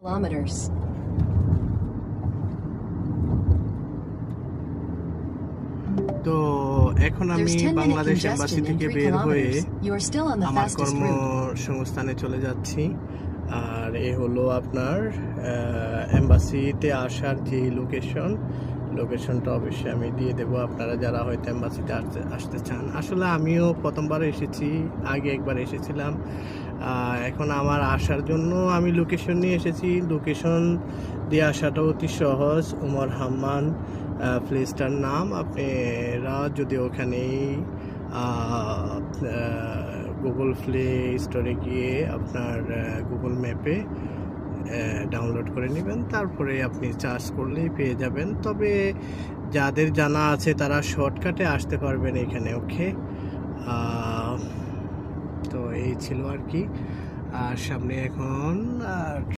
kilometers. তো এখন আমি There's 10-minute Bangladesh embassy congestion in থেকে 3 বের হয়ে kilometers. You are still on the আমার fastest route. কর্মসংস্থানে চলে যাচ্ছি। আর এ হলো আপনার এম্বাসিতে আসার যে লোকেশনটা অবশ্যই আমি দিয়ে দেব আপনারা যারা হয়তো এম্বাসিতে আসতে চান। আসলে আমিও প্রথমবার এসেছি, আগে একবার এসেছিলাম। এখন আমার আসার জন্য আমি লোকেশন নিয়ে এসেছি। লোকেশন দিয়ে আসাটা অতি সহজ। ওমর হাম্মান প্লেসটার নাম। আপনারা যদি ওখানেই গুগল প্লে স্টোরে গিয়ে আপনার গুগল ম্যাপে ডাউনলোড করে নেবেন, তারপরে আপনি সার্চ করলেই পেয়ে যাবেন। তবে যাদের জানা আছে তারা শর্টকাটে আসতে পারবেন এখানে। ওকে, তো এই ছিল আর কি। আর সামনে এখন